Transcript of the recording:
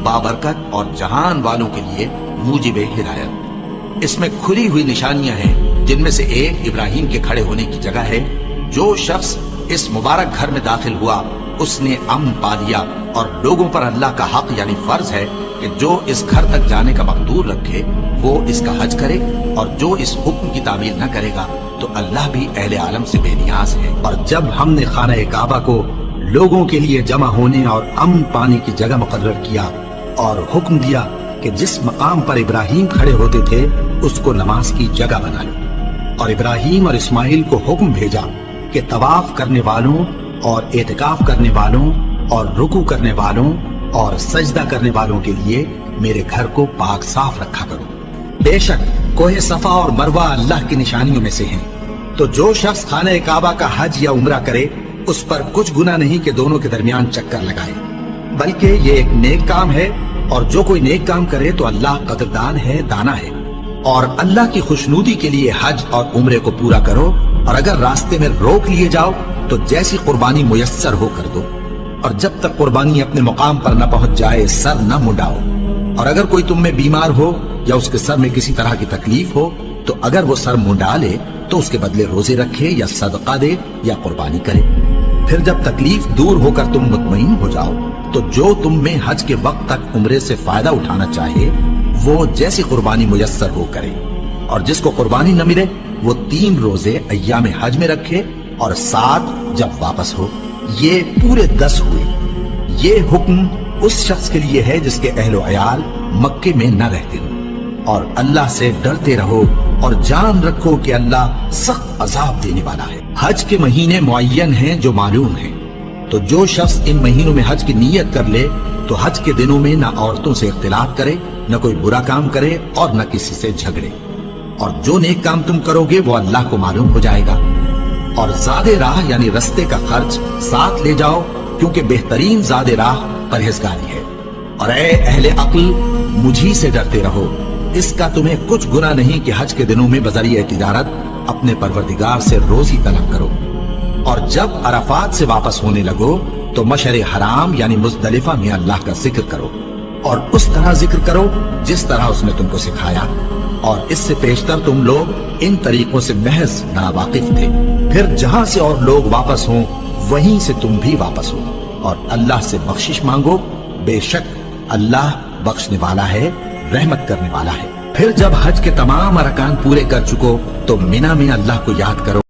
بابرکت اور جہان والوں کے لیے موجب ہدایت۔ اس میں کھلی ہوئی نشانیاں ہیں، جن میں سے ایک ابراہیم کے کھڑے ہونے کی جگہ ہے۔ جو شخص اس مبارک گھر میں داخل ہوا اس نے امن پا لیا، اور لوگوں پر اللہ کا حق یعنی فرض ہے کہ جو اس گھر تک جانے کا مقدور رکھے وہ اس کا حج کرے، اور جو اس حکم کی تعمیل نہ کرے گا تو اللہ بھی اہل عالم سے بے نیاز ہے۔ اور جب ہم نے خانہ کعبہ کو لوگوں کے لیے جمع ہونے اور امن پانے کی جگہ مقرر کیا اور حکم دیا کہ جس مقام پر ابراہیم کھڑے ہوتے تھے اس کو نماز کی جگہ بنا لو، اور ابراہیم اور اسماعیل کو حکم بھیجا کہ طواف کرنے والوں اور اعتکاف کرنے والوں اور رکوع کرنے والوں اور سجدہ کرنے والوں کے لیے میرے گھر کو پاک صاف رکھا کرو۔ بے شک کوہ صفا اور مروہ اللہ کی نشانیوں میں سے ہیں، تو جو شخص خانہ کعبہ کا حج یا عمرہ کرے اس پر کچھ گناہ نہیں کہ دونوں کے درمیان چکر لگائے، بلکہ یہ ایک نیک کام ہے، اور جو کوئی نیک کام کرے تو اللہ قدردان ہے، دانا ہے۔ اور اللہ کی خوشنودی کے لیے حج اور عمرے کو پورا کرو، اور اگر راستے میں روک لیے جاؤ تو جیسی قربانی میسر ہو کر دو، اور جب تک قربانی اپنے مقام پر نہ پہنچ جائے سر نہ منڈاؤ۔ اور اگر کوئی تم میں بیمار ہو یا اس کے سر میں کسی طرح کی تکلیف ہو تو اگر وہ سر منڈا لے تو اس کے بدلے روزے رکھے یا صدقہ دے یا قربانی کرے۔ پھر جب تکلیف دور ہو کر تم مطمئن ہو جاؤ تو جو تم میں حج کے وقت تک عمرے سے فائدہ اٹھانا چاہے وہ جیسی قربانی میسر ہو کرے، اور جس کو قربانی نہ ملے وہ 3 روزے ایام حج میں رکھے اور 7 جب واپس ہو۔ یہ پورے 10 ہوئے۔ یہ حکم اس شخص کے لیے ہے جس کے اہل و عیال مکے میں نہ رہتے ہوں۔ اور اللہ سے ڈرتے رہو اور جان رکھو کہ اللہ سخت عذاب دینے والا ہے۔ حج کے مہینے معین ہیں جو معلوم ہیں، تو جو شخص ان مہینوں میں حج کی نیت کر لے تو حج کے دنوں میں نہ عورتوں سے اختلاط کرے، نہ کوئی برا کام کرے اور نہ کسی سے جھگڑے، اور جو نیک کام تم کرو گے وہ اللہ کو معلوم ہو جائے گا۔ اور زاد راہ یعنی رستے کا خرچ ساتھ لے جاؤ، کیونکہ بہترین زاد راہ پرہیزگاری ہے۔ اور اے اہل عقل مجھی سے ڈرتے رہو، اس کا تمہیں کچھ گناہ نہیں کہ حج کے دنوں میں بذریعہ تجارت اپنے پروردگار سے روزی طلب کرو۔ اور جب عرفات سے واپس ہونے لگو تو مشعر حرام یعنی مزدلفہ میں اللہ کا ذکر کرو، اور اس طرح ذکر کرو جس طرح اس نے تم کو سکھایا، اور اس سے پیشتر تم لوگ ان طریقوں سے محض ناواقف تھے۔ پھر جہاں سے اور لوگ واپس ہوں وہیں سے تم بھی واپس ہو، اور اللہ سے بخشش مانگو، بے شک اللہ بخشنے والا ہے، رحمت کرنے والا ہے۔ پھر جب حج کے تمام ارکان پورے کر چکو تو منی میں اللہ کو یاد کرو۔